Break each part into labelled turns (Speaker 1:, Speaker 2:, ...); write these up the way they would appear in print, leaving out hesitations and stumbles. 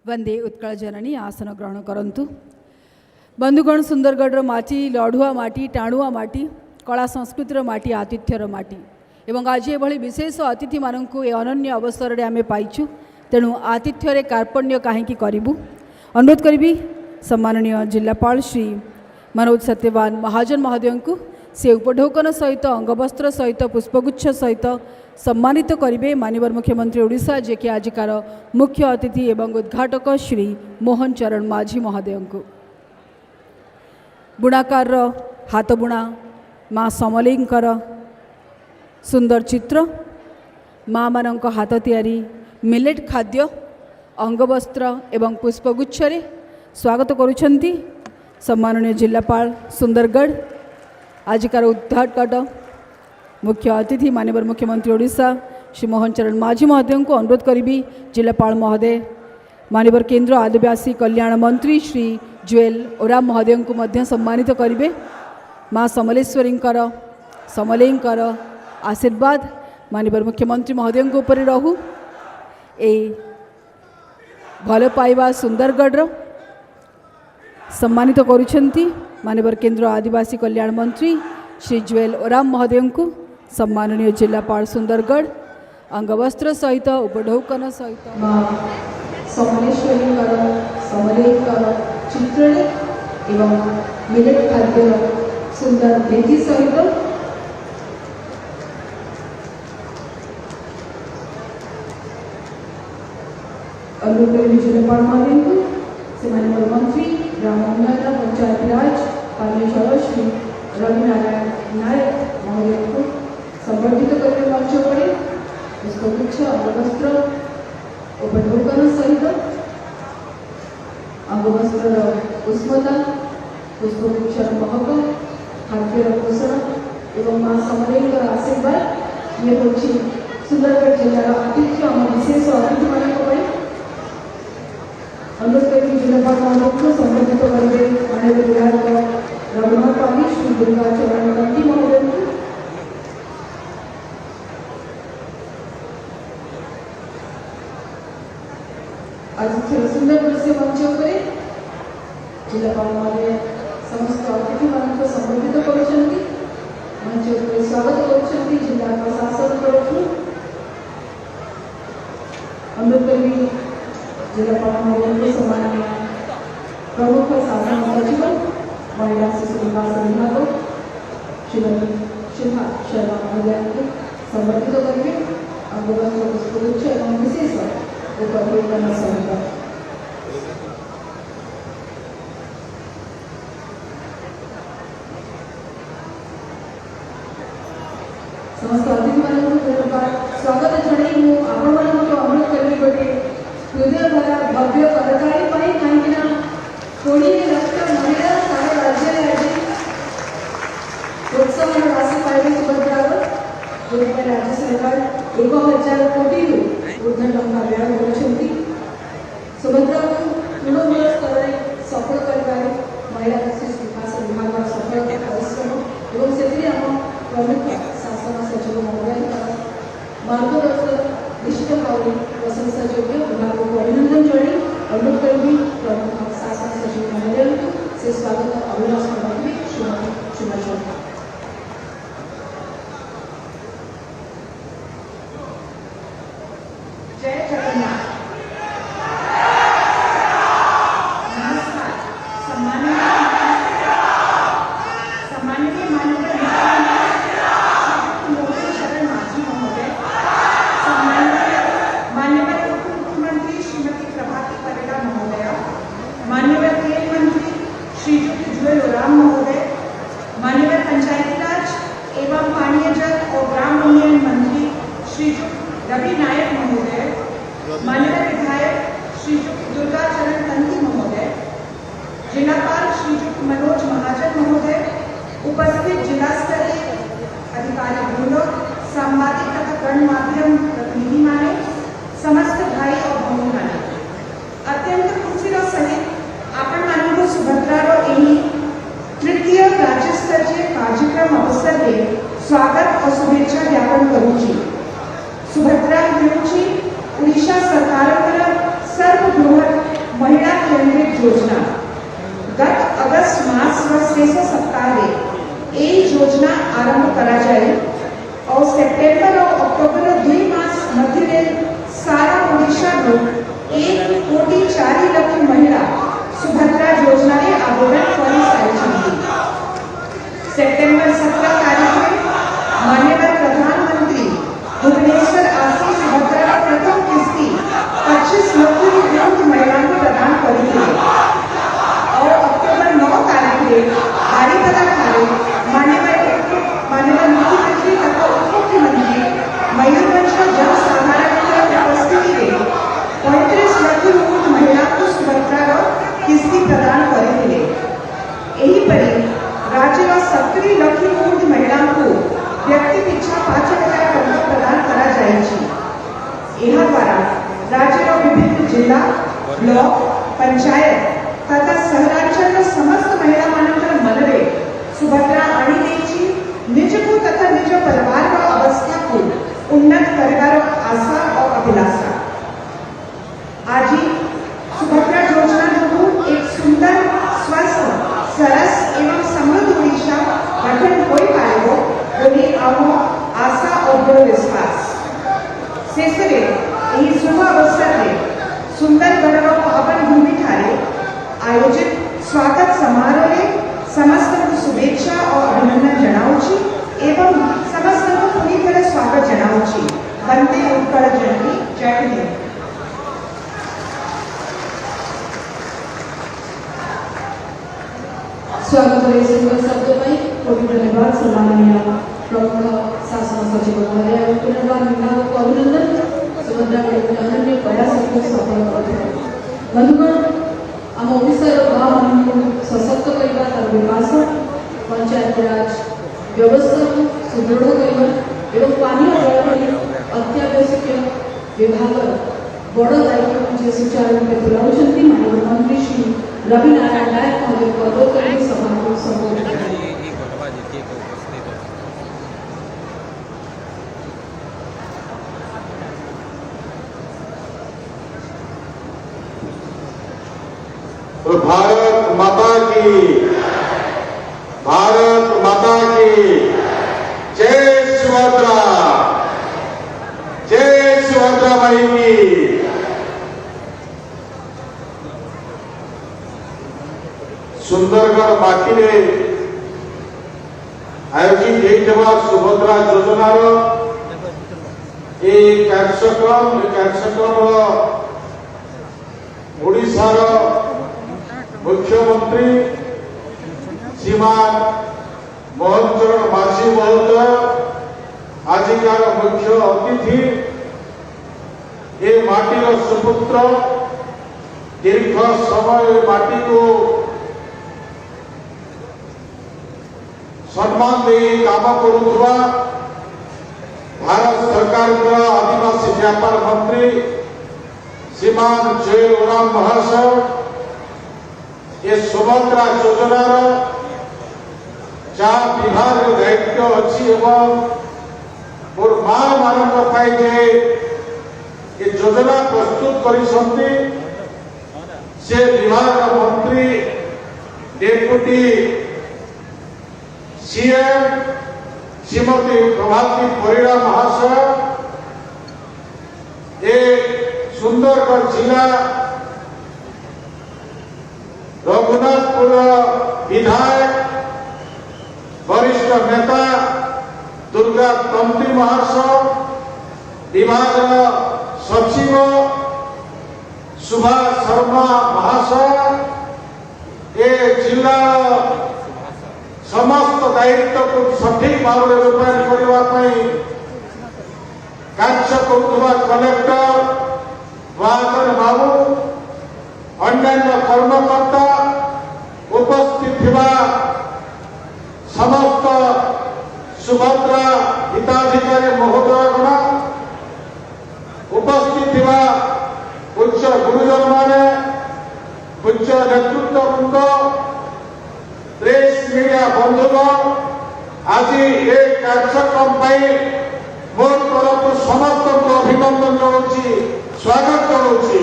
Speaker 1: वंदे उत्कल जननी आसन ग्रहण करंतु। बंधुगण सुंदरगढ़ माटी लढ़ुआ माटी टाणुआ माटी कला संस्कृतिर माटी आतिथ्यर माटी एवं आज एभली विशेष अतिथि मानक ए अनन्य अवसर आम पाइचु तेणु आतिथ्य कार्पण्य कहीं करूँ अनुरोध करी सम्माननीय जिलापाल श्री मनोज सत्यवान महाजन महोदय को से उपढौकन सहित अंगवस्त्र सहित पुष्पगुच्छ सहित सम्मानित करेंगे। माननीय मुख्यमंत्री ओडिशा जे कि आजिकार मुख्य अतिथि एवं उद्घाटक श्री मोहन चरण माझी महोदय को बुणाकार हाथ बुणा माँ समलेईंकर सुंदर चित्र माँ मानक हाथ तैयारी मिलेट खाद्य अंगवस्त्र एवं पुष्पगुच्छ स्वागत करुछंती सम्माननीय जिलापाल सुंदरगढ़ आजिकार उद्घाटक मुख्य अतिथि माननीय मुख्यमंत्री ओडिशा श्री मोहन चरण माझी महोदय को अनुरोध करी जिलापाल महोदय माननीय केंद्र आदिवासी कल्याण मंत्री श्री जुएल ओराम महोदय को मध्य सम्मानित करेंगे। माँ समलेईंकर आशीर्वाद माननीय मुख्यमंत्री महोदय को ऊपर रहू ए भल पाइबा सुंदरगढ़ सम्मानित करुछंती माननीय केंद्र आदिवासी कल्याण मंत्री श्री जुएल ओराम महोदय को सम्माननीय जिलापाल सुंदरगढ़ अंगवस्त्र सहित उपढौकन सहित समलेईंकर चित्र एवं मिलेट खाद्य सुंदर भेटी सहित अनुरोध जिलापाल महोदय को से माननीय मंत्री ग्राम उन्नयन पंचायत राज पानी जल श्री रवि नारायण नायक महोदय को संबर्धित करने मंच पड़े पुष्पगुच्छ अंगवस्त्र उपढौकन सहित अंगवस्त्र उष्मता पुष्पगुच्छ महक खाद्य पोषण एवं माँ समलेईंकर आशीर्वाद ये हूँ सुंदरगढ़ जिलार आतिथ्य आम विशेष अतिथि मान अनुरोध करी जिलापाल महोदय को संबोधित करेंगे माननीय विधायक रघुनाथ पाली श्री दुर्गा चरण नंदी महोदय को आज सुंदर दृश्य मंच पर जिलापाल महोदय समस्त अतिथि मान संबोधित कर मंच पर स्वागत कर जिला प्रशासन तरफ अनुरोध करी जिलापाल महोदय को सम्माननीय प्रमुख शासन सचिव महिला शिशु विकास विभाग श्रीमती शिल्पा शर्मा महोदय को संबर्धित करेंगे अंगवस्त्र पुष्पगुच्छ एवं विशेष उपढौकन सहित समस्त अतिथि मान स्वागत जन आपण अनुरोध करी गोटे हृदय भरा भव्य कलाकारी कहीं 20 लाख महिला सारा राज्य में आज प्रोत्साहन राशि पाइबे सुभद्रा जो राज्य सरकार 1000 कोटी ऊर्ध्व टंका व्यय कर सुभद्रा को तृणमूल स्तर में सफल कर महिला शिशु विकास विभाग सफलता परिश्रम और से प्रमुख शासन सचिव महोदय मार्गदर्शन निश्चित भाव प्रशंसा योग्य विभाग को अभिनंदन जनाई अनुरोध करी प्रमुख शासन सचिव महोदय से स्वागत अभिभाषण करेंगे श्रीमती सीमा शर्मा।
Speaker 2: जय जगन्नाथ। नमस्कार। सम्माननीय मोहन चरण माझी महोदय, माननीय उप मुख्यमंत्री श्रीमती प्रभाती परिडा महोदय, माननीय खेल मंत्री श्रीयुक्त जुएल ओराम महोदय, माननीय पंचायती राज एवं पानीय जल और ग्राम उन्नयन मंत्री श्रीयुक्त रवि नायक महोदय, माननीय विधायक श्रीयुक्त दुर्गा चरण नंदी महोदय, जिलापाल श्रीयुक्त मनोज महाजन महोदय, उपस्थित जिला स्तरीय अधिकारी वृंद, सांबादिक तथा गणमाध्यम प्रतिनिधि माने, समस्त भाई और भौणी माने, अत्यंत खुशी सहित आपण मानक सुभद्रार यही तृतीय राज्य स्तरीय कार्यक्रम अवसर में स्वागत और शुभेच्छा ज्ञापन करुची। सुभद्रा ओडिशा सरकार सर्वबृहत योजना गत अगस्त मास शेष सप्ताह ए योजना आरंभ करा जाए और सेप्टेम्बर और अक्टोबर 2 मास मध्य सारा ओडिशा 1,40,00,000 महिला सुभद्रा योजना रे आवेदन कर सारी। सेप्टेम्बर 17 तारीख में माननीय प्रधानमंत्री भुवनेश्वर आसी सुभद्रा प्रथम किस्ती 25 लाख महिला को प्रदान करी और अक्टोबर 9 तारीख में बारीपदा ठारे माननीय मुख्यमंत्री तथा उप मुख्यमंत्री मयूरभंज जनसाधारण उपस्थिति में 35 लाख महिला को सुभद्रा किस्ती प्रदान करते। यहीपरि राज्य 70 लाख महिला को व्यक्ति पिछा 5,000 टंका प्रदान करा जायछि। एहा द्वारा राज्य विभिन्न जिला ब्लॉक पंचायत तथा सहरांचल समस्त महिला मानकर मनरे सुभद्रा आनी देछि निज को तथा निज परिवार का अवस्था को उन्नत करवार आशा और अभिलाषा। आज सुभद्रा योजना जो एक सुंदर स्वस्थ सरस एवं समृद्ध ओडिशा गठन हो पाएगो बोली आम आशा और दृढ़ विश्वास। शेष में शुभ अवसर में सुंदरगढ़ पावन भूमि ठारे आयोजित स्वागत समारोह में समस्त को शुभेच्छा और अभिनंदन जनाऊँगी एवं समस्त को पूरी तरह स्वागत जनाऊँगी। वंदे उत्कल जननी। जय हिंद।
Speaker 1: स्वागत शब्द कोटि धन्यवाद सम्माननीय प्रमुख शासन सचिव महोदय और पुनर्बार विभाग को अभिनंदन। सुभद्रा के अनन्य प्रयास को सफल करते बंधुगण आम ओडिशार गाँव मान सशक्त करने तार विकास पंचायत राज व्यवस्था को सुदृढ़ करने एवं पानी जल भली अत्यावश्यक विभाग बड़ दायित्व जे सुचारू रूपे तुलाउछंती माननीय मंत्री श्री रवि नारायण नायक महोदय को अनुरोध करके सभा को संबोधित करें।
Speaker 3: भारत माता की जय सुभद्रा माई की। सुंदरगढ़ माटी रे आयोजित होता सुभद्रा योजनार कार्यक्रम ओडिशार मुख्यमंत्री श्रीमान मोहन चरण माझी महोदय आजिकार मुख्य अतिथि ये माटीर सुपुत्र दीर्घ समय माटी को सम्मान दे काम करुवा भारत सरकार आदिवासी व्यापार मंत्री श्रीमान जय ओराम महाशय ये सुभद्रा योजनार जहाँ विभाग दायित्व अच्छी एवं मोर माँ मान ये योजना प्रस्तुत करिसंती से विभाग मंत्री डेपुटी सीएम श्रीमती प्रभाती परिड़ा महाशय ये सुंदरगढ़ जिला रघुनाथपुर विधायक वरिष्ठ नेता दुर्गा तंत्री महाशय विभाग सचिव सुभाष शर्मा महाशय ए जिला समस्त दायित्व को सठिक भाव में रूपायन करने कार्य करुवा कलेक्टर महाजन बाबू अन्यान्य कर्मकर्ता उपस्थित थिबा समस्त सुभद्रा हिताधिकारी महोदयगण उपस्थित थिबा उच्च गुरुजन माने उच्च नेतृत्व वृंद प्रेस मीडिया बंधुगण आज ये कार्यक्रम मोर तरफ समस्त को अभिनंदन जनाऊँ स्वागत जनाऊँ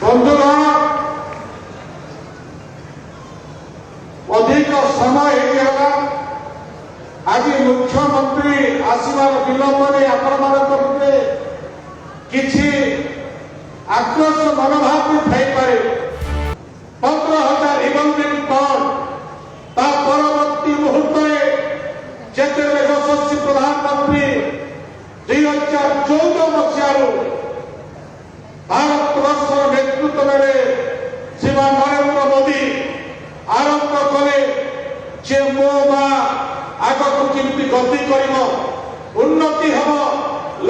Speaker 3: बंधुगण अधिक समय होगा आज मुख्यमंत्री आसवार विलंब आपण किसी आक्रोश मनोभाव भी थी 15,000 रिवॉल्विंग टन ता परवर्ती मुहूर्त जिते यशस्वी प्रधानमंत्री 2014 मसीह भारत वर्ष नेतृत्व में श्रीमान नरेंद्र मोदी आरंभ कले जे मो माँ आग को केमती गति कर उन्नति हम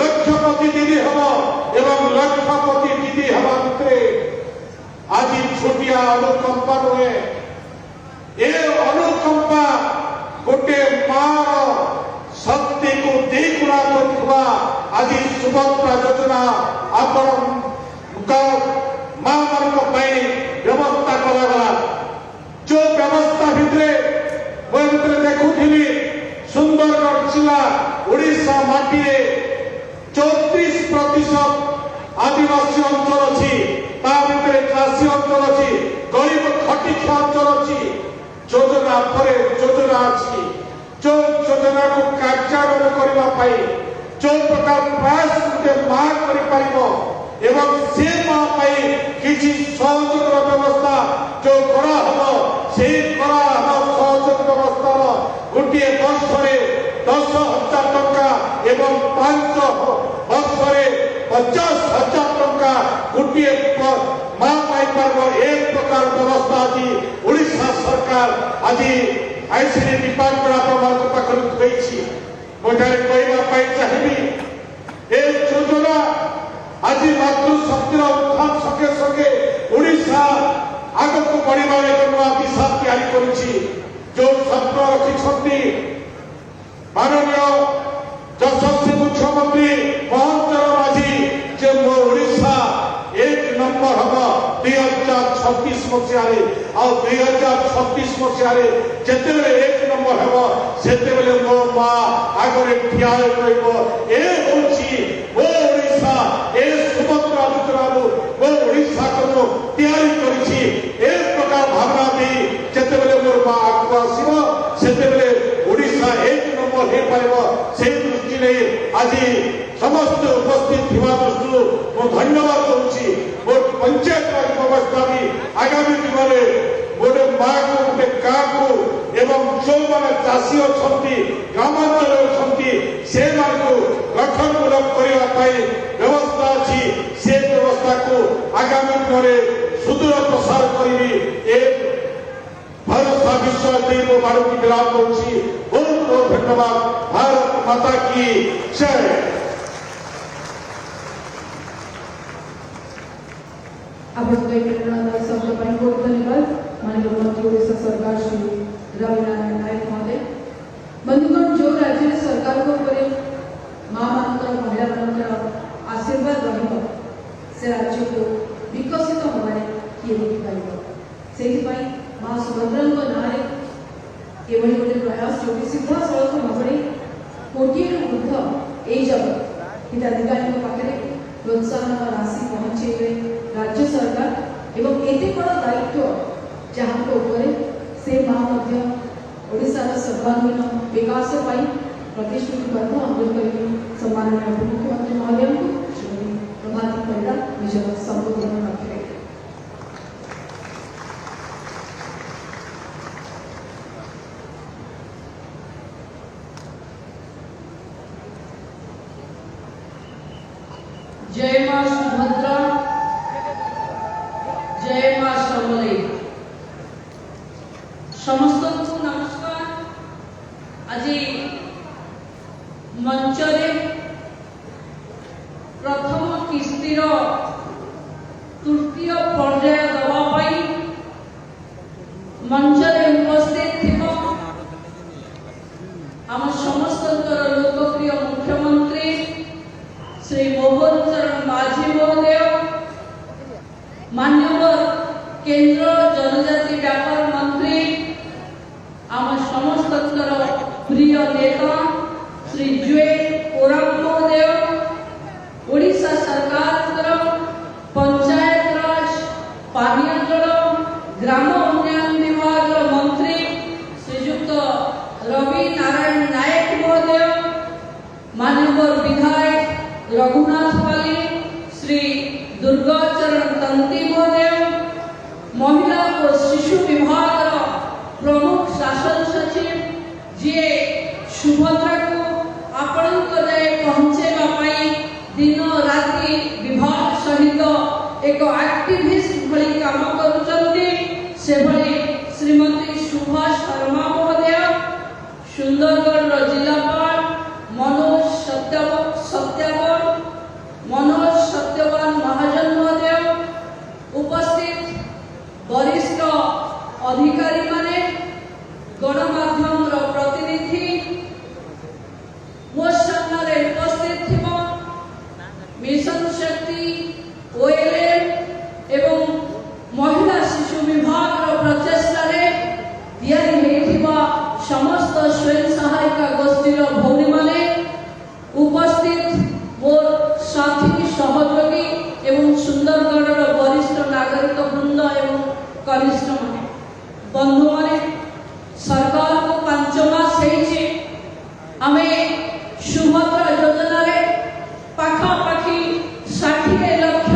Speaker 3: लक्षपति दीदी हम एवं लक्षपति दीदी हवा भितर आज छोटिया अनुकंपा नुहे ए अनुकंपा गोटे मार शक्ति को द्विगुणा करथुवा आज सुभद्रा योजना आपण माँ मान व्यवस्था करागला जो व्यवस्था भितर देखुली सुंदरगढ़ जिला ओडिशा माटी 34% आदिवासी अंचल अच्छी चाषी अंचल अच्छी गरीब खटिखिया अंचल अच्छी योजना पर योजना अच्छी जो योजना को कार्यान्वयन करने जो प्रकार प्रयास गोटे माँ कर एवं से माँ किसी सहयोग व्यवस्था जो से सहयोग व्यवस्था गोटे वर्ष 10,000 टंका एवं 5 वर्ष 50,000 टंका गोटे माँ पाइपर एक प्रकार व्यवस्था आज ओडिशा सरकार आज आईसीडी डिपार्टमेंट आपण पाखर कहवाई चाहिए ए योजना आज मातृशक्तिर उत्थान संगे संगे ओडिशा आग को बढ़िया एक नुआ दिशा तैयारी करुछि जो स्वप्न रखिछंती माननीय यशस्वी मुख्यमंत्री मोहन चरण माझी जे मो ओडिशा 1 नंबर हम 2026 मसीह आ 2026 मसीह जिते 1 नंबर हम से मो माँ आगे ठिया ए हूँ मो ओडिशा ए सुभद्रा योजना मो ओडिशा को तैयारी करिछि एक प्रकार भावना दे जिते मोर माँ आगु आसो से ओडिशा 1 नंबर हो पार से दृष्टि नहीं आज समस्त उपस्थित थिबा दृष्टि मो धन्यवाद दूसरी मोर पंचायत राज व्यवस्था भी आगामी दिन में गोटे माँ को गोटे गाँ को एवं जो मैंने चाषी अच्छा ग्रामांचल अच्छा से गठनमूलक करने व्यवस्था अच्छी से व्यवस्था को आगामी दिन में सुदूर प्रसार करी भरोसा विश्वास दे मो बाड़ू की विराम करुँची बहुत बहुत धन्यवाद भारत माता की जय।
Speaker 1: शब्द बहुत धन्यवाद माननीय मंत्री ओडिशा सरकार श्री रविनारायण नायक महोदय। बंधुगण जो राज्य सरकार माँ मान महिला मान आशीर्वाद रही से राज्य को विकसित होने किए देखिपर से माँ सुभद्रा ना एभली गोटे प्रयास जो सीधा सड़क भाव कोटी वृद्ध यही जगत हिताधिकारी पाखे प्रोत्साहन राशि पहुँचे राज्य सरकार एवं एते बड़ दायित्व जहाँ से माँ ओडिशार सर्वांगीन विकास प्रतिश्रुतिबद्ध अनुरोध करी सम्माननीय उपमुख्यमंत्री महोदय को श्रीमती प्रभाती परिडा निज संबोधन रखे।
Speaker 4: जय मां सुभद्रा, जय मां समलेई। समस्त को नमस्कार। आज मंचरे प्रथम किस्तिर तृतीय पर्याय दवाई मंचरे उपस्थित थिबो आम समस्त लोकप्रिय मुख्यमंत्री श्री मोहन चरण माझी महोदय, मान्यवर केंद्र जनजाति व्यापार मंत्री आम समस्त प्रिय नेता श्री जुएल ओराम महोदय, ओडिशा सरकार पंचायत राज रघुनाथपाली श्री दुर्गाचरण तंती महोदय, महिला और शिशु विभाग प्रमुख शासन सचिव जी सुभद्रा को आपण पहुंचेवा दिन राति विभाग सहित एक एक्टिविस्ट भली काम करुचंती से भली श्रीमती सुभा शर्मा महोदय, सुंदरगढ़ जिलापाल मनोज सत्यवान महाजन महोदय, उपस्थित वरिष्ठ अधिकारी माने, गणमाध्यम प्रतिनिधि, मो सामने उपस्थित थिबो मिशन शक्ति ओएलएम एवं महिला शिशु विभाग प्रचेष्टा तैयारी हेथिबा समस्त स्वयं सहायिका गोष्ठीर भौणी माने, उपस्थित मोर साथी सहयोगी एवं सुंदरगढ़ वरिष्ठ नागरिक वृंद एवं कनिष्ठ माने, बंधु माने, सरकार को 5 मास हेछि आमे सुभद्रा योजना रे पाखापाखि 60 लाख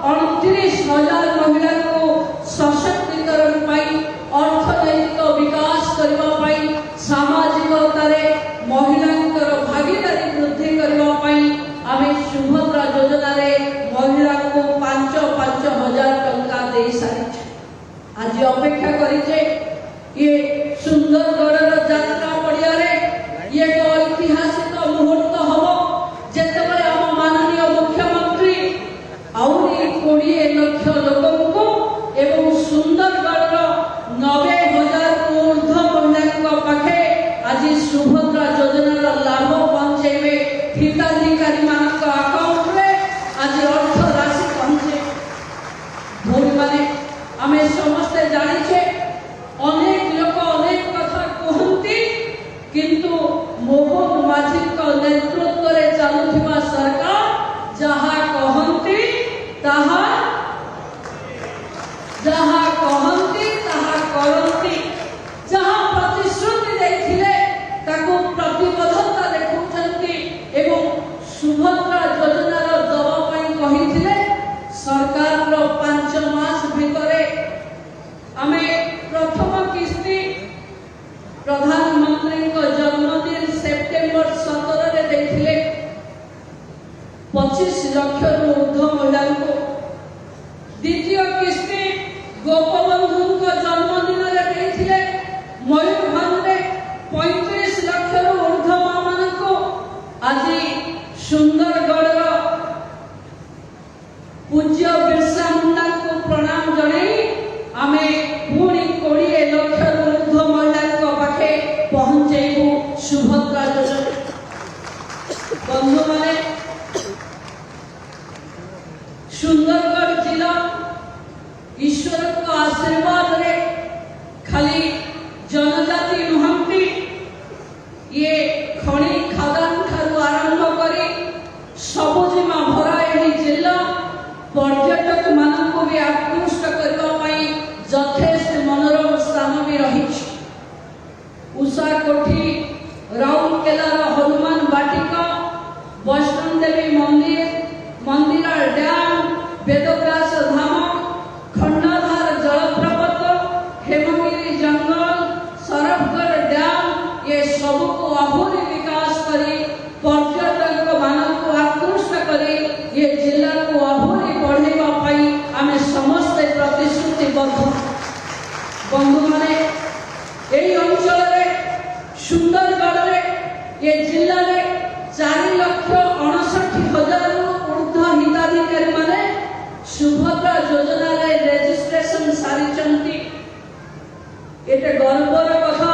Speaker 4: 29,000 महिला को सशक्तिकरण पाई अर्थनैतिक विकास करबा पाई सामाजिकतारे महिलांकर भागीदारी वृद्धि करबा पाई आमे सुभद्रा योजना रे महिला को 5,000 टंका दे सारी। आज अपेक्षा करिचे ये सुंदरगढ़ यात्रा पड़िया रे ये एक ऐतिहासिक मुहूर्त हम जेतेबेले आम माननीय मुख्यमंत्री आउरी 20 लाख लोक एवं सुंदरगढ़ 90,000 ऊर्ध्व महिला पाखे आज सुभद्रा योजनार लाभ पहुंचेबे हिताधिकारी मानक अकाउंट रे आज अर्थ राशि पहुंचे। भौणी माने आमे समस्ते जानिछे अनेक लोक अनेक कथा कहती किंतु मोहन माझी नेतृत्व रे चलुथिबा सरकार जहा कहती ताहा करती, जहा प्रतिश्रुति देथिले ताको प्रतिबद्धता देखुचंती एवं सुभद्रा योजनार दवा पई कहिथिले सरकार रो 5 मास भितरे आमे प्रथम किस्ती प्रधानमंत्री को जन्मदिन सेप्टेम्बर 17 रे देथिले 25 लाख ऊर्ध्व महिला को, द्वितीय किस्ती गोपबंधु को जन्मदिन रे देथिले मयूरभंज रे 35 लाख ऊर्ध्व मान को, आज सुंदरगढ़ पूज्य बिरसा मुंडा को प्रणाम जणाई आमे पुणी 20 लाख ऊर्ध्व महिला पाखे पहुंचेबू सुभद्रा योजना। बंधु माने सुंदरगढ़ जिला ईश्वर को आशीर्वाद रे खाली जनजाति नुहंती ये खणी खदान ठारू आरंभ करी सबुजिमा भरा एही जिला पर्यटक मानक भी आकृष्ट करबा पई यथेष्ट मनोरम स्थान भी रही। उषा कोठी, राउरकेलार हनुमान बाटिका, वैष्णो देवी मंदिर डैम, वेदव्यास धाम, खंडाधार जलप्रपात, हेमगिरी जंगल, सरफगढ़ डैम ये सब को आहुरी विकास करी पर्यटक मानक आकृष्ट करी ये जिला को आहुरी बढ़ेबा पाई आमे समस्त प्रतिश्रुतिबद्ध। बंधु माने एई अंचल रे सुंदरगढ़ रे ये जिला रे 4,59,000 ऊर्ध्व हिताधिकारी माने सुभद्रा योजना रे रेजिस्ट्रेशन सारी। एटे गर्वर कथा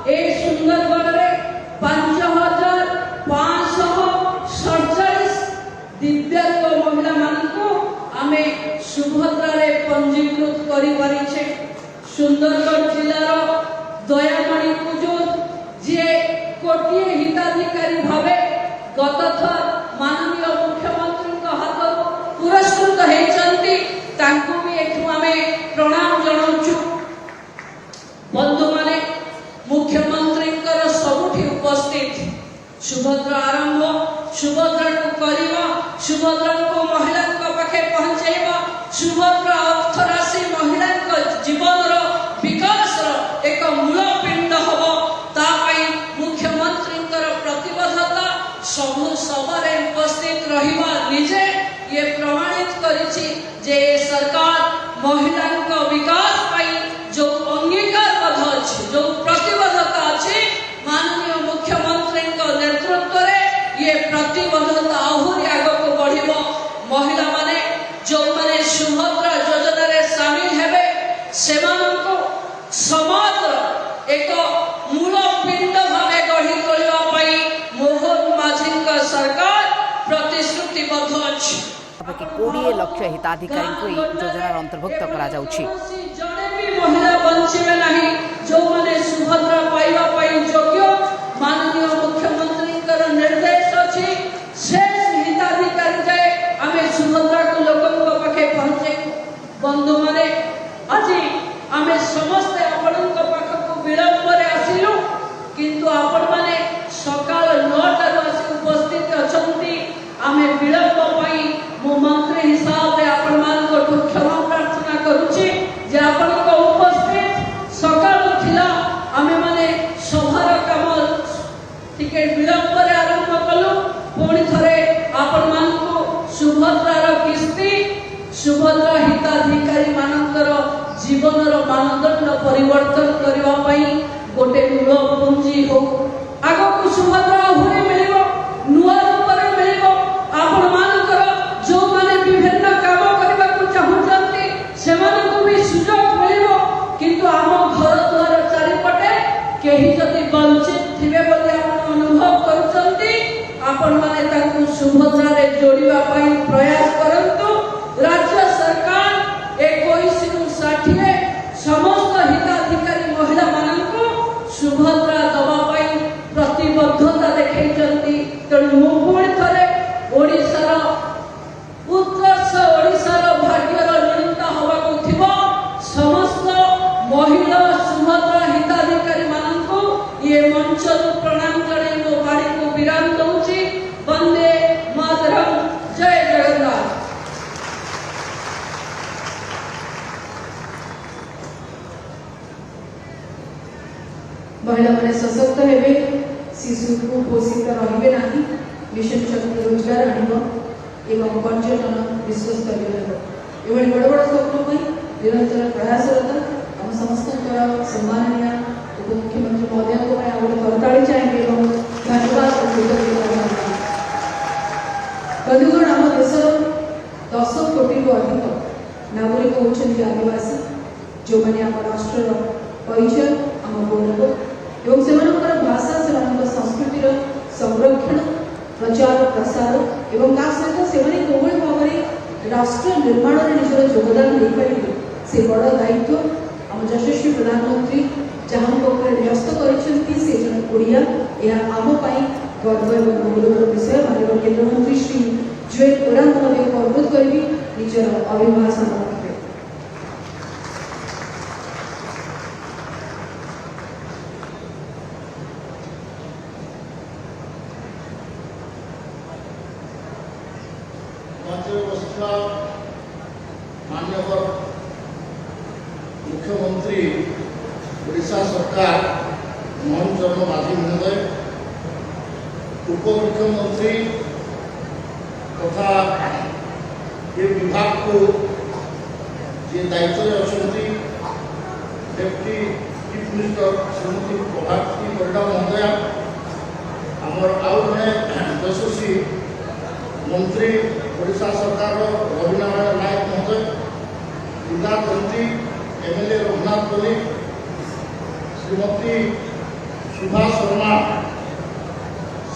Speaker 4: ए सुंदरगढ़ रे 5,547 दिव्यांग महिला मानको आमे सुभद्रा रे पंजीकृत करि परिछे। सुंदरगढ़ जिलार दयामणि कुजुर जे कोटिए हिताधिकारी भावे गत थर माननीय मुख्यमंत्री हाथ पुरस्कृत होती भी एठू आमे प्रणाम जनाऊँ। बंधु माने मुख्यमंत्री सबुठी उपस्थित सुभद्रा आरंभ सुभद्रा को करवा महिला विकास जो अंगीकारबद्ध अच्छे जो प्रतिबद्धता अच्छे माननीय मुख्यमंत्री नेतृत्व में ये प्रतिबद्धता आहरी आग को बढ़ महिला माने जो माने सुभद्रा योजना रे शामिल हेबे सेमानंको समाज एक मूल पिंड भावे गढ़ी तोलिबा पई मोहन माझी सरकार प्रतिश्रुतिबद्ध अछि।
Speaker 5: 20 लाख हिताधिकारी को योजना अंतर्भुक्त करा जाउछि।
Speaker 4: जड़े भी महिला बंचिबे नहीं जो माने सुभद्रा पाइबा पई योग्य माननीय मुख्यमंत्री निर्देश अछि शेष हिताधिकारी जाए आमे सुभद्रा को लोकन पाखे पहुंचे। बंधु माने आज आमे समस्त आपण पाखक विलंब रे आसिलु किंतु आपण माने सकाल 9 आसी उपस्थित अछंती आमे विलंब पई मो मंत्री हिसाब रे आपण मान को क्षमा प्रार्थना करूची जे आपण को उपस्थित सकाल थिला आमे माने सभार काम टिके विलंब रे आरंभ कलु पुणी थरे आपण मान को सुभद्रार किस्ती सुभद्रा हिताधिकारी मानकर जीवनर मानदंड परिवर्तन करबा पई गोटे मूल पुंजी हो आगो सुभद्रा आहुरी मिलिबो नुआ रूप रे मिलिबो आपण मानकर जो माने विभिन्न काम करबा को चाहुचंती सेमान को भी सुयोग मिलिबो किंतु आम घर द्वार चारिपटे केही जदि वंचित थिबे बोली आपण अनुभव करूचंती आपण माने ताकू सुभद्रा रे जोड़िबा पई प्रयास करंतु। राज्य सरकार 2160 समस्त हिताधिकारी महिला माननको सुभद्रा दबा पई प्रतिबद्धता देखैचंती। तेणु मु पुणी थरे ओडिशार उत्कर्ष ओडिशार भाग्यर निरुता हवाकू थिबो समस्त महिला सुभद्रा हिताधिकारी माननको ये मंच प्रणाम जणे मो बाड़ी को विराम दउची। वंदे मातरम जय जगन्नाथ।
Speaker 1: महिला मैंने सशक्त हेबे शिशु को पोषित रहिबे नाही मिशन शक्ति रोजगार आनिबो एवं पर्यटन विश्वस्तरीय हेबो एवं बड़ बड़ स्वप्न पई निरंतर प्रयासरत हम समस्त सम्माननीय उपमुख्यमंत्री महोदय को मैं आगे करताड़ी चाहेंगे एवं धन्यवाद और कृतज्ञता। बंधुगण आम देशर 10 कोटी को अधिक नागरिक होती आदिवासी जो मैंने आम राष्ट्र परिचय आम गौरव एवं सेमानकर भाषा सेमानकर संस्कृतिर संरक्षण प्रचार प्रसार एवं ता सहित से कोभली भाव में राष्ट्र निर्माण में निजर योगदान दे पारे से बड़ दायित्व आम यशस्वी प्रधानमंत्री जहाँ न्यस्त करोड़िया यह आम गर्व और गौरवर विषय माननीय केंद्रमंत्री श्री जुएल ओराम महोदय को अनुरोध करी निजर अभिभाषण रखिए।
Speaker 6: माननीय मुख्यमंत्री ओडिशा सरकार मोहन चरण माझी महोदय उपमुख्यमंत्री तथा ये विभाग को जे दायित्व अच्छा डेप्टी चीफ मिनिस्टर श्रीमती प्रभाती परिडा महोदया आमर आउ जड़े यशस्वी मंत्री ओडिशा सरकार रविनारायण नायक महोदय जिला मंत्री MLA Raghunathpali Shrimati Subha Sharma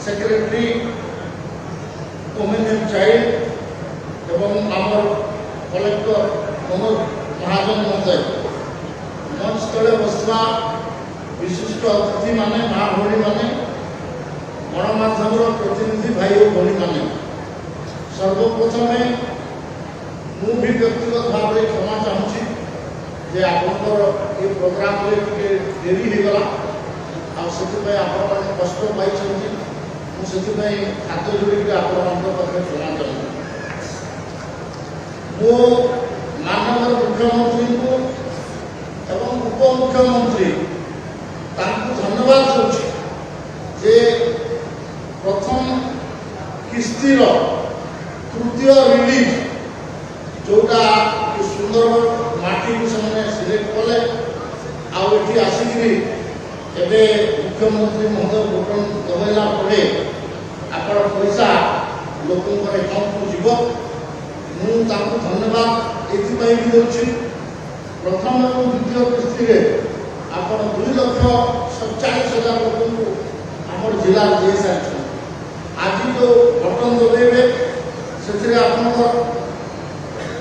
Speaker 6: secretary women and child एवं आमर कलेक्टर मनोज महाजन महोदय मंच तले बसवा विशिष्ट अतिथि माने माँ भौणी माने गणमाध्यम प्रतिनिधि भाई और भौणी माने सर्वप्रथमे मु भी व्यक्तिगत भाव में क्षमा चाहूँगी जे आपंकर ये प्रोग्राम डेरी हो गला आपाई आप कष्ट पाई मुझे खाद्य जोड़ी आपण पाखे क्षमा चाहूँगी। मो माननीय मुख्यमंत्री को एवं उपमुख्यमंत्री धन्यवाद दूसरी जे प्रथम किस्तिर तृतीय रिलीज जोटा ସୁନ୍ଦର ମାଟିକୁ ସେମାନେ ସିଲେକ୍ଟ କଲେ ଆଉ ଏଠି ଆସିକିରି ଏବେ ମୁଖ୍ୟମନ୍ତ୍ରୀ ମହୋଦୟ ଭୋଟନ ଦବାଇଲା ପରେ ଆପଣ ପଇସା ଲୋକଙ୍କର ଆକାଉଣ୍ଟକୁ ଯିବ। ମୁଁ ତାଙ୍କୁ ଧନ୍ୟବାଦ ଏଥିପାଇଁ ବି ଦେଉଛି। ପ୍ରଥମ ଏବଂ ଦ୍ୱିତୀୟ କିସ୍ତିରେ ଆପଣ 2,47,000 ଲୋକଙ୍କୁ ଆମର ଜିଲ୍ଲାରେ ଦେଇସାରିଛନ୍ତି। ଆଜି ଯେଉଁ ବଟନ ଦବାଇବେ ସେଥିରେ ଆପଣଙ୍କର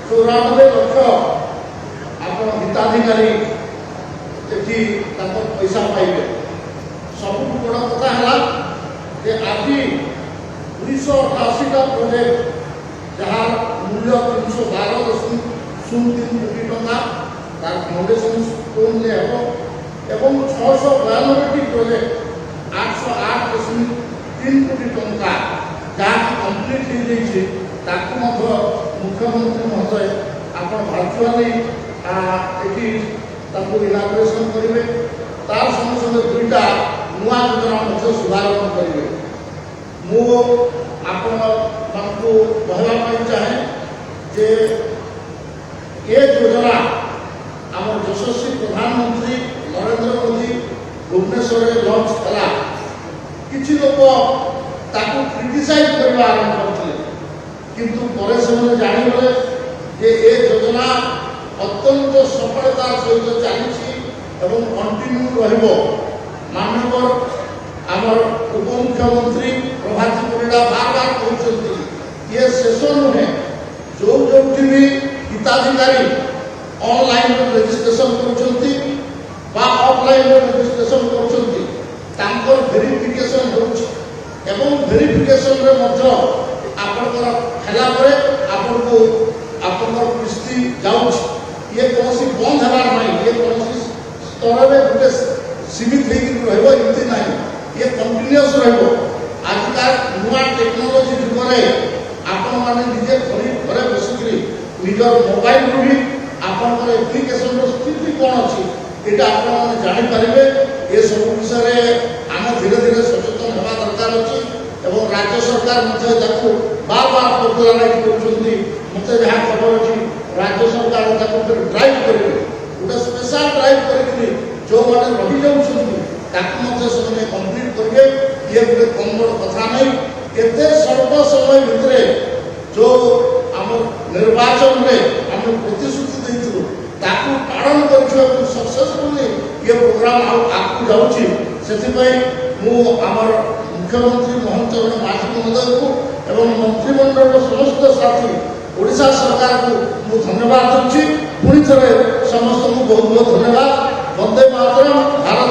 Speaker 6: 94 ଲକ୍ଷ ଆପଣ ହିତାଧିକାରୀ ଏଠି ତାଙ୍କର ପଇସା ପାଇବେ। ସବୁଠୁ ବଡ଼ କଥା ହେଲା ଯେ ଆଜି 288ଟା ପ୍ରୋଜେକ୍ଟ ଯାହାର ମୂଲ୍ୟ 312.03 କୋଟି ଟଙ୍କା ତାର ଫାଉଣ୍ଡେସନ ଷ୍ଟୋନ୍ରେ ହେବ ଏବଂ 692ଟି ପ୍ରୋଜେକ୍ଟ 808.3 କୋଟି ଟଙ୍କା ଯାହାକି କମ୍ପ୍ଲିଟ୍ ହେଇଯାଇଛି ତାକୁ ମଧ୍ୟ ମୁଖ୍ୟମନ୍ତ୍ରୀ ମହୋଦୟ ଆପଣ ଭାର୍ଚୁଆଲି ଏଠି ତାଙ୍କୁ ଇନାଗୁରେସନ୍ କରିବେ। ତାର ସଙ୍ଗେ ସଙ୍ଗେ 2ଟା ନୂଆ ଯୋଜନା ମଧ୍ୟ ଶୁଭାରମ୍ଭ କରିବେ। ମୁଁ ଆପଣମାନଙ୍କୁ କହିବା ପାଇଁ ଚାହେଁ ଯେ ଏ ଯୋଜନା ଆମର ଯଶସ୍ୱୀ ପ୍ରଧାନମନ୍ତ୍ରୀ ନରେନ୍ଦ୍ର ମୋଦି ଭୁବନେଶ୍ୱରରେ ଲଞ୍ଚ କଲା। କିଛି ଲୋକ ତାକୁ କ୍ରିଟିସାଇଜ୍ କରିବା ଆରମ୍ଭ କରିଥିଲେ, କିନ୍ତୁ ପରେ ସେମାନେ ଜାଣିଗଲେ ଯେ ଏ ଯୋଜନା ଅତ୍ୟନ୍ତ ସଫଳତାର ସହିତ ଚାଲିଛି ଏବଂ କଣ୍ଟିନ୍ୟୁ ରହିବ। ମାନ୍ୟବର ଆମର ଉପମୁଖ୍ୟମନ୍ତ୍ରୀ ପ୍ରଭାତୀ ପରିଡ଼ା ବାରବାର କହୁଛନ୍ତି ଇଏ ଶେଷ ନୁହେଁ। ଯୋଉଠି ବି ହିତାଧିକାରୀ ଅନଲାଇନ୍ରେ ରେଜିଷ୍ଟ୍ରେସନ୍ କରୁଛନ୍ତି ବା ଅଫଲାଇନ୍ରେ ରେଜିଷ୍ଟ୍ରେସନ୍ କରୁଛନ୍ତି ତାଙ୍କର ଭେରିଫିକେସନ୍ ହେଉଛି ଏବଂ ଭେରିଫିକେସନ୍ରେ ମଧ୍ୟ ଆପଣଙ୍କର ହେଲା ପରେ ଆପଣଙ୍କୁ ଆପଣଙ୍କର କିସ୍ତି ଯାଉଛି। ଇଏ କୌଣସି ବନ୍ଦ ହେବାର ନାହିଁ, ଇଏ କୌଣସି ସ୍ତରରେ ଗୋଟେ ସୀମିତ ହେଇକି ରହିବ ଏମିତି ନାହିଁ, ଇଏ କଣ୍ଟିନ୍ୟୁଅସ୍ ରହିବ। ଆଜିକା ନୂଆ ଟେକ୍ନୋଲୋଜି ଯୁଗରେ ଆପଣମାନେ ନିଜେ ଘରେ ବସିକରି ନିଜର ମୋବାଇଲରୁ ବି ଆପଣଙ୍କର ଆପ୍ଲିକେସନର ସ୍ଥିତି କ'ଣ ଅଛି ଏଇଟା ଆପଣମାନେ ଜାଣିପାରିବେ। ଏସବୁ ବିଷୟରେ ଆମେ ଧୀରେ ଧୀରେ ସଚେତନ ହେବା ଦରକାର ଅଛି ଏବଂ ରାଜ୍ୟ ସରକାର ମଧ୍ୟ ତାକୁ ବାର ପପୁଲାରାଇଜ୍ କରୁଛନ୍ତି। ମୋତେ ଯାହା ଖବର ଅଛି ରାଜ୍ୟ ସରକାର ତାକୁ ଡ୍ରାଇଭ୍ କରିବେ, ଗୋଟେ ସ୍ପେଶାଲ ଡ୍ରାଇଭ୍ କରିକିରି ଯେଉଁମାନେ ରହିଯାଉଛନ୍ତି ତାକୁ ମଧ୍ୟ ସେମାନେ କମ୍ପ୍ଲିଟ୍ କରିବେ। ଇଏ ଗୋଟେ କମ୍ ବଡ଼ କଥା ନାହିଁ। ଏତେ ସ୍ୱଳ୍ପ ସମୟ ଭିତରେ ଯେଉଁ ଆମର ନିର୍ବାଚନରେ ଆମେ ପ୍ରତିଶ୍ରୁତି ଦେଇଥିଲୁ ତାକୁ ପାଳନ କରିଥିବାକୁ ସକ୍ସେସଫୁଲି ଇଏ ପ୍ରୋଗ୍ରାମ ଆଉ ଆଗକୁ ଯାଉଛି। ସେଥିପାଇଁ ମୁଁ ଆମର ମୁଖ୍ୟମନ୍ତ୍ରୀ ମୋହନ ଚରଣ ମାଝୀ ମହୋଦୟଙ୍କୁ ଏବଂ ମନ୍ତ୍ରିମଣ୍ଡଳର ସମସ୍ତ ସାଥୀ ଓଡ଼ିଶା ସରକାରକୁ ମୁଁ ଧନ୍ୟବାଦ ଦେଉଛି। ପୁଣି ଥରେ ସମସ୍ତଙ୍କୁ ବହୁତ ବହୁତ ଧନ୍ୟବାଦ। ବନ୍ଦେ ମାତରମ୍। ଭାରତ